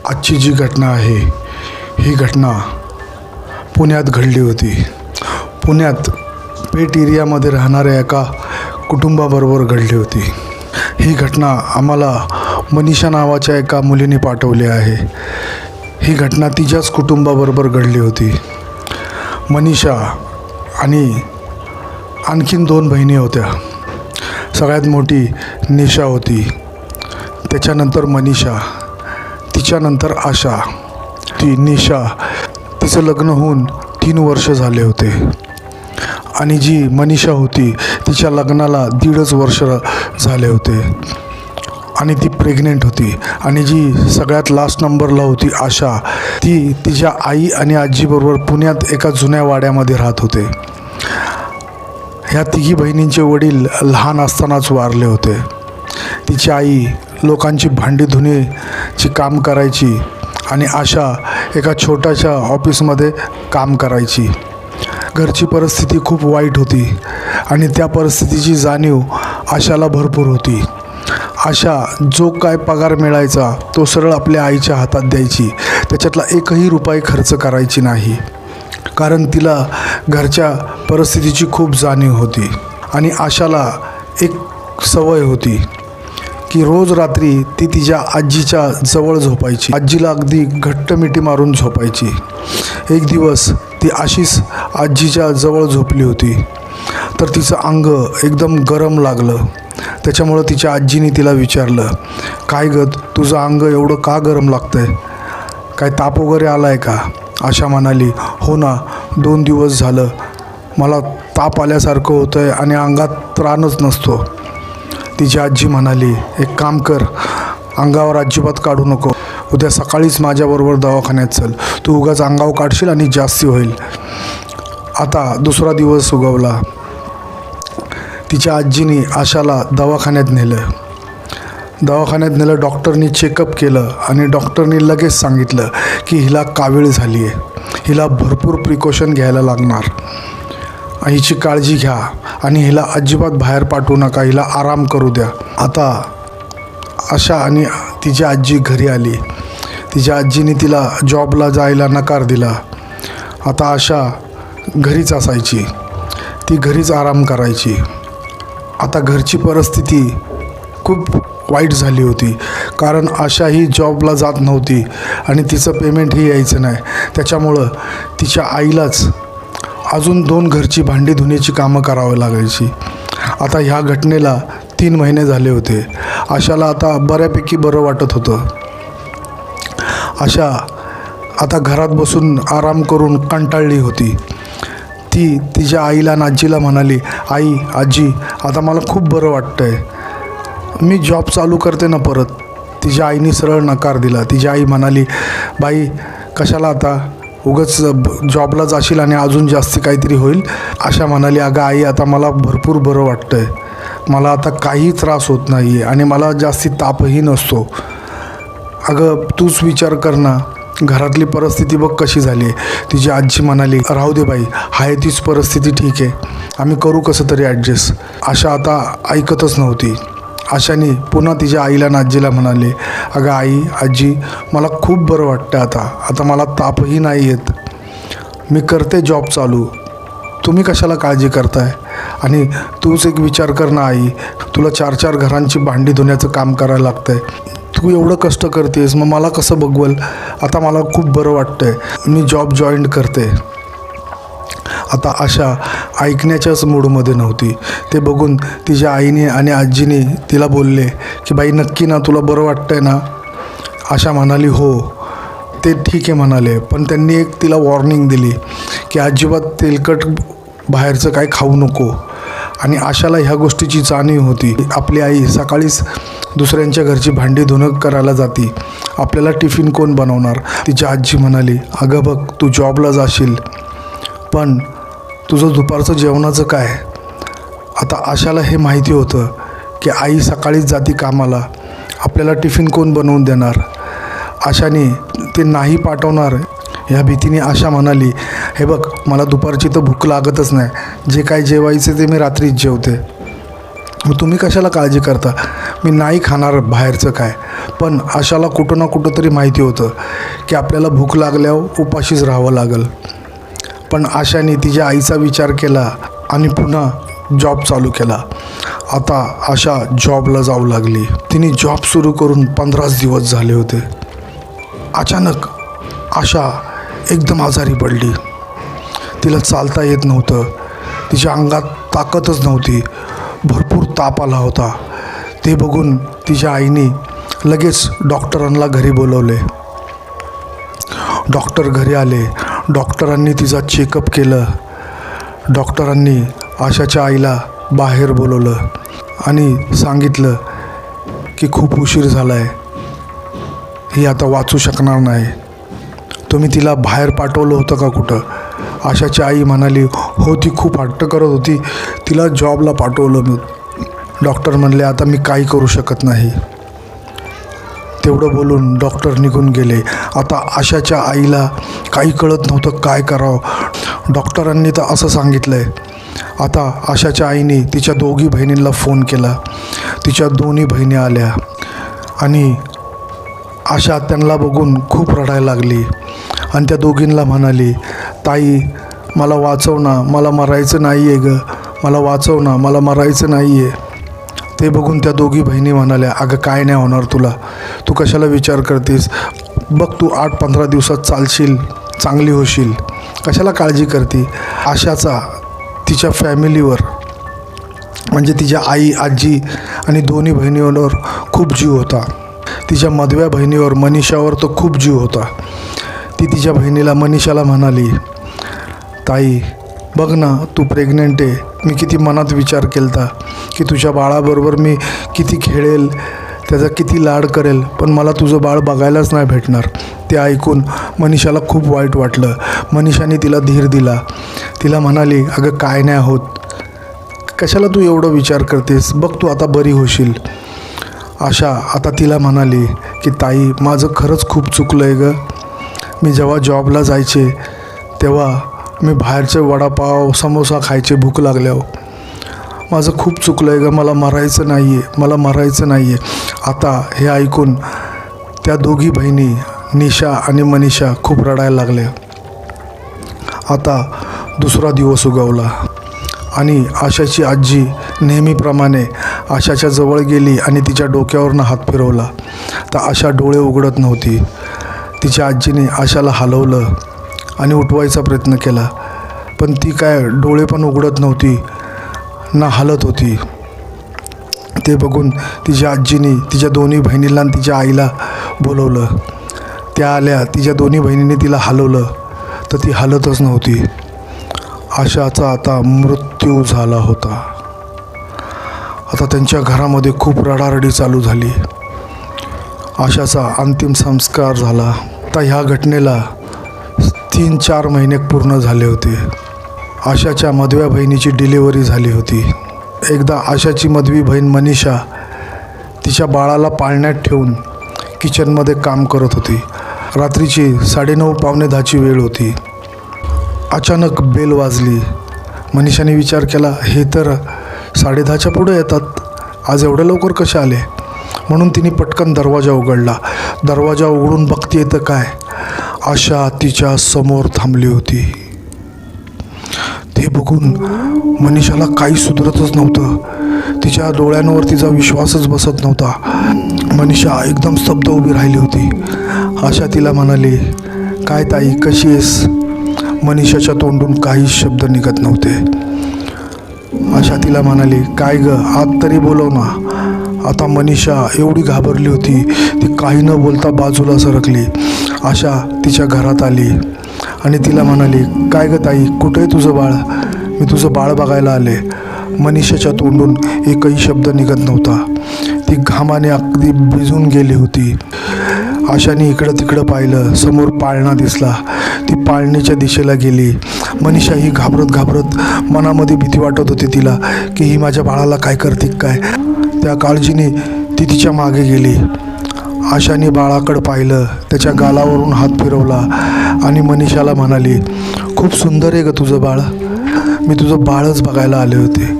आजची जी घटना आहे ही घटना पुण्यात घडली होती. पुण्यात पेठ एरियामध्ये राहणाऱ्या एका कुटुंबाबरोबर घडली होती. ही घटना आम्हाला मनीषा नावाच्या एका मुलीने पाठवली आहे. ही घटना तिच्याच कुटुंबाबरोबर घडली होती. मनीषा आणि आणखीन 2 बहिणी होत्या. सगळ्यात मोठी निशा होती, त्याच्यानंतर मनीषा, तिच्यानंतर आशा. ती निशा, तिचं लग्न होऊन 3 वर्ष झाले होते आणि जी मनीषा होती तिच्या लग्नाला 1.5 वर्ष झाले होते आणि ती प्रेग्नेंट होती. आणि जी सगळ्यात लास्ट नंबरला होती आशा, ती तिच्या आई आणि आजीबरोबर पुण्यात एका जुन्या वाड्यामध्ये राहत होते. ह्या तिघी बहिणींचे वडील लहान असतानाच वारले होते. तिची आई लोकांची भांडी धुण्याची काम करायची आणि आशा एका छोट्याशा ऑफिसमध्ये काम करायची. घरची परिस्थिती खूप वाईट होती आणि त्या परिस्थितीची जाणीव आशाला भरपूर होती. आशा जो काय पगार मिळायचा तो सरळ आपल्या आईच्या हातात द्यायची. त्याच्यातला एकही रुपये खर्च करायची नाही, कारण तिला घरच्या परिस्थितीची खूप जाणीव होती. आणि आशाला एक सवय होती की रोज रात्री ती तिच्या आजीच्या जवळ झोपायची. आजीला अगदी घट्ट मिठी मारून झोपायची. एक दिवस ती अशीच आजीच्या जवळ झोपली होती तर तिचं अंग एकदम गरम लागलं. त्याच्यामुळं तिच्या आजीने तिला विचारलं, काय गं, तुझं अंग एवढं का गरम लागतं आहे? काय ताप वगैरे आला आहे का? आशा म्हणाली, हो ना, 2 दिवस झालं मला ताप आल्यासारखं होतं आहे आणि अंगात त्राणच नसतो. तिची आजी म्हणाली, एक काम कर, अंगावर अजिबात काढू नको. उद्या सकाळीच माझ्याबरोबर दवाखान्यात चल. तू उगाच अंगावर काढशील आणि जास्ती होईल. आता दुसरा दिवस उगवला. तिच्या आजीने आशाला दवाखान्यात नेलं. डॉक्टरनी चेकअप केलं आणि डॉक्टरनी लगेच सांगितलं की हिला कावीळ झाली आहे. हिला भरपूर प्रिकॉशन घ्यायला लागणार. हिची काळजी घ्या आणि हिला अजिबात बाहेर पाठवू नका. हिला आराम करू द्या. आता आशा आणि तिची आजी घरी आली. तिच्या आजीने तिला जॉबला जायला नकार दिला. आता आशा घरीच असायची. ती घरीच आराम करायची. आता घरची परिस्थिती खूप वाईट झाली होती, कारण आशा ही जॉबला जात नव्हती आणि तिचं पेमेंटही यायचं नाही. त्याच्यामुळं तिच्या आईलाच अजून 2 घरची भांडी धुण्याची कामं करावी लागायची. आता ह्या घटनेला 3 महिने झाले होते. आशाला आता बऱ्यापैकी बरं वाटत होतं. आशा आता घरात बसून आराम करून कंटाळली होती. ती तिच्या आईला आणि आजीला म्हणाली, आई, आजी, आता मला खूप बरं वाटतं आहे, मी जॉब चालू करते ना परत. तिच्या आईने सरळ नकार दिला. तिची आई म्हणाली, बाई, कशाला आता उगाच जॉबला जाशील आणि अजून जास्ती काहीतरी होईल. आशा म्हणाली, अगं आई, आता मला भरपूर बरं वाटतं आहे, मला आता काही त्रास होत नाही आहे आणि मला जास्ती तापही नसतो. अगं तूच विचार कर ना, घरातली परिस्थिती बघ कशी झाली आहे. तिची आजी म्हणाली, राहू दे बाई, आहे तीच परिस्थिती ठीक आहे, आम्ही करू कसं तरी ॲडजस्ट. आशा आता ऐकतच नव्हती. आशाने पुन्हा तिच्या आईला आणि आजीला म्हणाले, अगं आई, आजी, मला खूप बरं वाटतं आता मला तापही नाही येत, मी करते जॉब चालू, तुम्ही कशाला काळजी करताय? आणि तूच एक विचार कर ना आई, तुला 4-4 घरांची भांडी धुण्याचं काम करायला लागतं आहे, तू एवढं कष्ट करतेस, मग मला कसं बघवल? आता मला खूप बरं वाटतं आहे, मी जॉब जॉईन करते. आता आशा ऐकण्याच्याच मूडमध्ये नव्हती. ते बघून तिच्या आईने आणि आजीने तिला बोलले की बाई, नक्की ना, तुला बरं वाटतं आहे ना? आशा म्हणाली, हो. ते ठीक आहे म्हणाले, पण त्यांनी एक तिला वॉर्निंग दिली की अजिबात तेलकट बाहेरचं काय खाऊ नको. आणि आशाला ह्या गोष्टीची जाणीव होती. आपली आई सकाळीच दुसऱ्यांच्या घरची भांडी धुणं करायला जाती, आपल्याला टिफिन कोण बनवणार? तिची आजी म्हणाली, अगं बघ, तू जॉबला जाशील, पण तुझं दुपारचं जेवणाचं काय? आता आशाला हे माहिती होतं की आई सकाळीच जाती कामाला, आपल्याला टिफिन कोण बनवून देणार? आशाने ते नाही पाठवणार ह्या भीतीने आशा म्हणाली, हे बघ, मला दुपारची तर भूक लागतच नाही, जे काय जेवायचं ते मी रात्रीच जेवते, मग तुम्ही कशाला काळजी करता? मी नाही खाणार बाहेरचं काय, पण आशाला कुठं ना कुठं तरी माहिती होतं की आपल्याला भूक लागल्यावर उपाशीच राहावं लागेल. पण आशाने तिच्या आईचा विचार केला आणि पुन्हा जॉब चालू केला. आता आशा जॉबला जाऊ लागली. तिने जॉब सुरू करून 15 दिवस झाले होते. अचानक आशा एकदम आजारी पडली. तिला चालता येत नव्हतं. तिच्या अंगात ताकदच नव्हती. भरपूर ताप आला होता. ते बघून तिच्या आईने लगेच डॉक्टरांना घरी बोलवले. डॉक्टर घरी आले. डॉक्टरांनी तिचा चेकअप केलं. डॉक्टरांनी आशाच्या आईला बाहेर बोलवलं आणि सांगितलं की खूप उशीर झाला आहे, ही आता वाचू शकणार नाही. तुम्ही तिला बाहेर पाठवलं होतं का कुठं? आशाची आई म्हणाली, हो, ती खूप हट्ट करत होती, तिला जॉबला पाठवलं मी. डॉक्टर म्हणले, आता मी काही करू शकत नाही. तेवढं बोलून डॉक्टर निघून गेले. आता आशाच्या आईला काही कळत नव्हतं काय करावं. डॉक्टरांनी तर असं सांगितलं आहे. आता आशाच्या आईने तिच्या दोघी बहिणींना फोन केला. तिच्या दोन्ही बहिणी आल्या आणि आशा त्यांना बघून खूप रडायला लागली आणि त्या दोघींना म्हणाली, ताई मला वाचव ना, मला मरायचं नाही आहे गं, मला वाचव ना, मला मरायचं नाही आहे. ते बघून त्या दोघी बहिणी म्हणाल्या, अगं काय नाही होणार तुला, तू कशाला विचार करतेस, बघ तू 8-15 दिवसात चालशील, चांगली होशील, कशाला काळजी करते. आशाचा तिच्या फॅमिलीवर म्हणजे तिच्या आई, आजी आणि दोन्ही बहिणींवर खूप जीव होता. तिच्या मधव्या बहिणीवर मनीषावर तर खूप जीव होता. ती तिच्या बहिणीला मनीषाला म्हणाली, ताई बघ ना, तू प्रेग्नंट आहे. मी किती मनात विचार केला की तुझ्या बाळाबरोबर मी किती खेळेल, त्याचा किती लाड करेल, पण मला तुझं बाळ बघायलाच नाही भेटणार. ते ऐकून मनीषाला खूप वाईट वाटलं. मनीषाने तिला धीर दिला. तिला म्हणाली, अगं काय नाही होत, कशाला तू एवढं विचार करतेस, बघ तू आता बरी होशील. आशा आता तिला म्हणाली की ताई माझं खरंच खूप चुकलं आहे गं. मी जेव्हा जॉबला जायचे तेव्हा मी बाहेरचे वडापाव समोसा खायचे भूक लागल्यावर. माझं खूप चुकलं आहे गं, मला मरायचं नाही आहे, मला मरायचं नाही आहे. आता हे ऐकून त्या दोघी बहिणी निशा आणि मनीषा खूप रडायला लागल्या. आता दुसरा दिवस उगवला आणि आशाची आजी नेहमीप्रमाणे आशाच्या जवळ गेली आणि तिच्या डोक्यावरनं हात फिरवला. तर आशा डोळे उघडत नव्हती. तिच्या आजीने आशाला हलवलं आणि उठवायचा प्रयत्न केला, पण ती काय डोळे पण उघडत नव्हती ना हलत होती. ते बघून तिच्या आजीने तिच्या दोन्ही बहिणीला आणि तिच्या आईला बोलवलं. त्या आल्या. तिच्या दोन्ही बहिणींनी तिला हलवलं तर ती हलतच नव्हती. आशाचा आता मृत्यू झाला होता. आता त्यांच्या घरामध्ये खूप रडारडी चालू झाली. आशाचा अंतिम संस्कार झाला. आता ह्या घटनेला 3-4 महिने पूर्ण झाले होते. आशाच्या मधव्या बहिणीची डिलिव्हरी झाली होती. एकदा आशाची मधवी बहीण मनीषा तिच्या बाळाला पाळण्यात ठेवून किचनमध्ये काम करत होती. रात्रीची 9:30-10:15ची वेळ होती. अचानक बेल वाजली. मनीषाने विचार केला, हे तर 10:30च्या पुढे येतात, आज एवढ्या लवकर कसे आले. म्हणून तिने पटकन दरवाजा उघडला. दरवाजा उघडून बघते तर काय, आशा तिच्या समोर थांबली होती. ते बघून मनीषाला काही सुधरतच नव्हतं. तिच्या डोळ्यांवर तिचा विश्वासच बसत नव्हता. मनीषा एकदम स्तब्ध उभी राहिली होती. आशा तिला म्हणाली, काय ताई कशी आहेस. मनीषाच्या तोंडून काहीच शब्द निघत नव्हते. आशा तिला म्हणाली, काय गं, आत तरी बोलव ना. आता मनीषा एवढी घाबरली होती, ती काही न बोलता बाजूला सरकली. आशा तिच्या घरात आली आणि तिला म्हणाली, काय गं ताई, कुठे आहे तुझं बाळ, मी तुझं बाळ बघायला आले. मनीषाच्या तोंडून एकही शब्द निघत नव्हता. ती घामाने अगदी भिजून गेली होती. आशाने इकडं तिकडं पाहिलं. समोर पाळणा दिसला. ती पाळणीच्या दिशेला गेली. मनीषा ही घाबरत घाबरत मनामध्ये भीती वाटत होती तिला की ही माझ्या बाळाला काय करते काय. त्या काळजीने ती तिच्या मागे गेली. आशाने बाळाकडं पाहिलं. त्याच्या गालावरून हात फिरवला आणि मनीषाला म्हणाली, खूप सुंदर आहे गं तुझं बाळ, मी तुझं बाळच बघायला आले होते.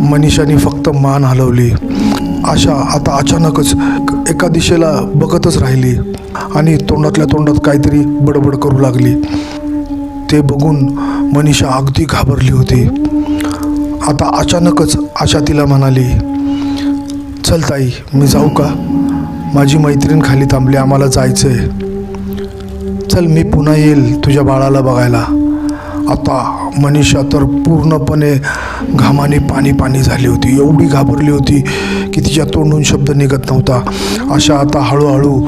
मनीषाने फक्त मान हलवली. आशा आता अचानकच एका दिशेला बघतच राहिली आणि तोंडातल्या तोंडात काहीतरी बडबड करू लागली. ते बघून मनीषा अगदी घाबरली होती. आता अचानकच आशा तिला म्हणाली, चल ताई, मी जाऊ का? माझी मैत्रीण खाली थांबली, आम्हाला जायचं आहे. चल, मी पुन्हा येईल तुझ्या बाळाला बघायला. आता मनीषा तर पूर्णपणे घामाने पाणी पाणी झाली होती. एवढी घाबरली होती की तिच्या तोंडून शब्द निघत नव्हता. आशा आता हळूहळू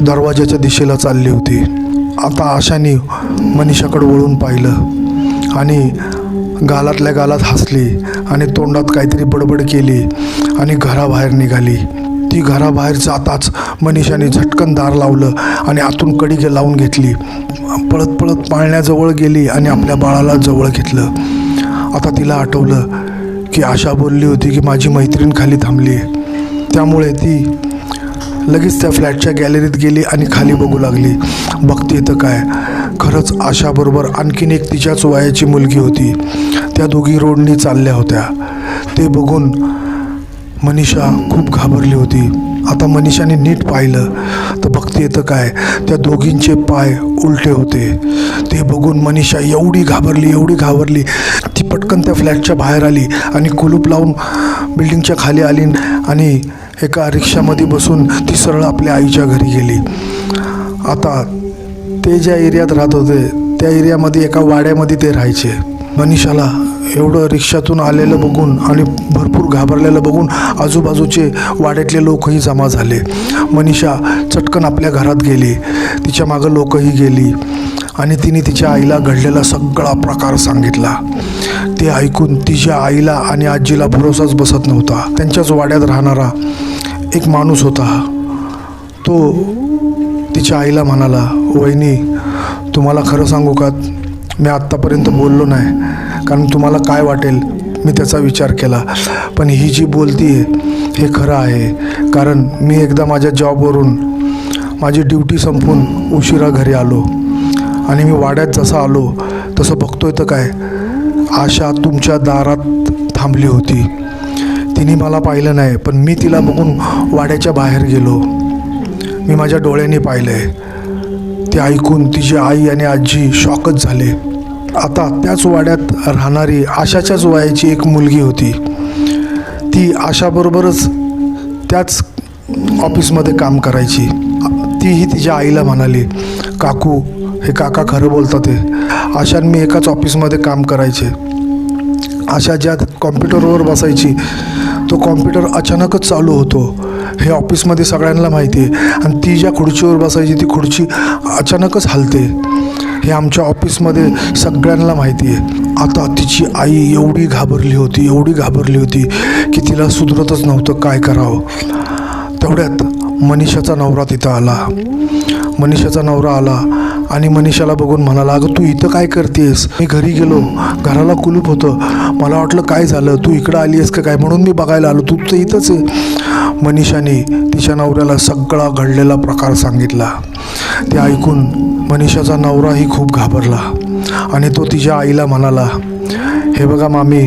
दरवाजाच्या दिशेला चालली होती. आता आशाने मनीषाकडे वळून पाहिलं आणि गालातल्या गालात हसली आणि तोंडात काहीतरी बडबड केली आणि घराबाहेर निघाली. ती घराबाहेर जाताच मनीषाने झटकन दार लावलं आणि आतून कडी लावून घेतली. पळत पळत पाळण्याजवळ गेली आणि आपल्या बाळाला जवळ घेतलं. आता तिला आठवलं की आशा बोलली होती की माझी मैत्रीण खाली थांबली आहे. त्यामुळे ती लगेच त्या फ्लॅटच्या गॅलरीत गेली आणि खाली बघू लागली. बघते तर काय, खरंच आशाबरोबर आणखीन एक तिच्याच वयाची मुलगी होती. त्या दोघी रोडनी चालल्या होत्या. ते बघून मनीषा खूप घाबरली होती. आता मनीषाने नीट पाहिलं तर बघते तर काय, त्या दोघींचे पाय उलटे होते. ते बघून मनीषा एवढी घाबरली, ती पटकन त्या फ्लॅटच्या बाहेर आली आणि कुलूप लावून बिल्डिंगच्या खाली आली आणि एका रिक्षामध्ये बसून ती सरळ आपल्या आईच्या घरी गेली. आता ते ज्या एरियात राहत होते त्या एरियामध्ये एका वाड्यामध्ये ते राहायचे. मनीषाला एवढं रिक्षातून आलेलं बघून आणि भरपूर घाबरलेलं बघून आजूबाजूचे वाड्यातले लोकही जमा झाले. मनीषा चटकन आपल्या घरात गेली. तिच्या मागं लोकही गेली आणि तिने तिच्या आईला घडलेला सगळा प्रकार सांगितला. ते ऐकून तिच्या आईला आणि आजीला भरोसाच बसत नव्हता. त्यांच्याच वाड्यात राहणारा एक माणूस होता. तो तिच्या आईला म्हणाला, वहिनी, तुम्हाला खरं सांगू का, मी आत्तापर्यंत बोललो नाही, कारण तुम्हाला काय वाटेल मी त्याचा विचार केला. पण ही जी बोलती आहे हे खरं आहे, कारण मी एकदा माझ्या जॉबवरून माझी ड्युटी संपून उशिरा घरी आलो आणि मी वाड्यात जसं आलो तसं बघतोय तर काय, आशा तुमच्या दारात थांबली होती. तिने मला पाहिलं नाही, पण मी तिला बघून वाड्याच्या बाहेर गेलो. मी माझ्या डोळ्यांनी पाहिलं आहे. ते ऐकून तिची आई आणि आजी शॉकच झाले. आता त्याच वाड्यात राहणारी आशाच्याच वयाची एक मुलगी होती. ती आशाबरोबरच त्याच ऑफिसमध्ये काम करायची. तीही तिच्या आईला म्हणाली, काकू, हे काका खरं बोलतात आहे. आशा आणि मी एकाच ऑफिसमध्ये काम करायचे. आशा ज्या कॉम्प्युटरवर बसायची तो कॉम्प्युटर अचानकच चालू होतो हे ऑफिसमध्ये सगळ्यांना माहिती आहे, आणि ती ज्या खुर्चीवर बसायची ती खुर्ची अचानकच हलते हे आमच्या ऑफिसमध्ये सगळ्यांना माहिती आहे. आता तिची आई एवढी घाबरली होती की तिला सुधरतच नव्हतं काय करावं. तेवढ्यात मनीषाचा नवरा तिथं आला. मनीषाचा नवरा आला आणि मनीषाला बघून म्हणाला, अगं तू इथं काय करतेस? मी घरी गेलो, घराला कुलूप होतं, मला वाटलं काय झालं, तू इकडं आली आहेस का काय, म्हणून मी बघायला आलो, तू तर इथंच आहे. मनीषाने तिच्या नवऱ्याला सगळा घडलेला प्रकार सांगितला. ते ऐकून मनीषाचा नवराही खूप घाबरला आणि तो तिच्या आईला म्हणाला, हे बघा मामी,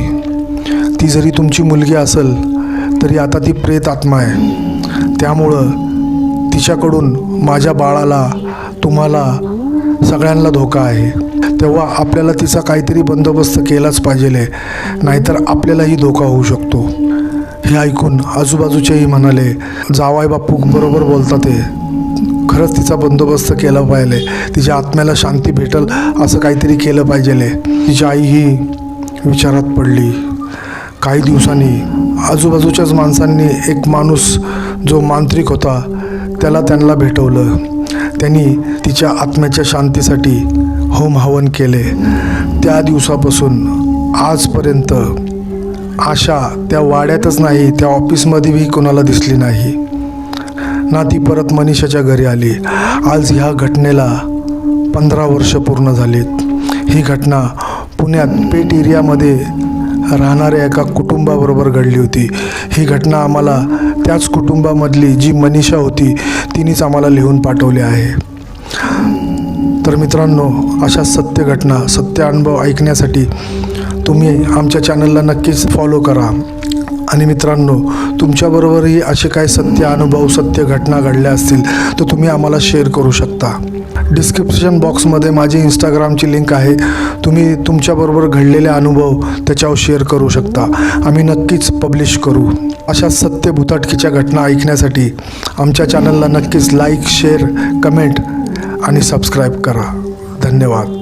ती जरी तुमची मुलगी असेल तरी आता ती प्रेत आत्मा आहे. त्यामुळं तिच्याकडून माझ्या बाळाला, तुम्हाला, सगळ्यांना धोका आहे. तेव्हा आपल्याला तिचा काहीतरी बंदोबस्त केलाच पाहिजे, नाहीतर आपल्यालाही धोका होऊ शकतो. हे ऐकून आजूबाजूचेही म्हणाले, जावाई बापू बरोबर बोलतात, ते खरंच तिचा बंदोबस्त केला पाहिजे, तिच्या आत्म्याला शांती भेटल असं काहीतरी केलं पाहिजे. तिची आई ही विचारात पडली. काही दिवसांनी आजूबाजूच्याच माणसांनी एक माणूस जो मांत्रिक होता त्यांना भेटवलं. त्यांनी तिच्या आत्म्याच्या शांतीसाठी होम हवन केले. त्या दिवसापासून आजपर्यंत आशा त्या वाड्यातच नाही, त्या ऑफिसमध्येही कोणाला दिसली नाही ना. ती परत मनीषाच्या घरी आली. आज ह्या घटनेला 15 वर्ष पूर्ण झालीत. ही घटना पुण्यात पेठ एरियामध्ये राहणाऱ्या एका कुटुंबाबरोबर घडली होती. ही घटना आम्हाला त्याच कुटुंबामधली जी मनीषा होती तिनेच आम्हाला लिहून पाठवली आहे. तर मित्रांनो, अशा सत्य घटना, सत्य अनुभव ऐकण्यासाठी तुम्ही आमच्या चॅनलला नक्कीच फॉलो करा आणि मित्रांनो, तुमच्याबरोबरही असे काही सत्य अनुभव, सत्य घटना घडल्या असतील तर तुम्ही आम्हाला शेअर करू शकता. डिस्क्रिप्शन बॉक्समध्ये माझी इंस्टाग्रामची लिंक आहे. तुम्ही तुमच्याबरोबर घडलेले अनुभव त्याच्यावर शेअर करू शकता. आम्ही नक्कीच पब्लिश करू. अशा सत्य भुताटकीच्या घटना ऐकण्यासाठी आमच्या चॅनलला नक्कीच लाईक, शेअर, कमेंट आणि सबस्क्राईब करा. धन्यवाद.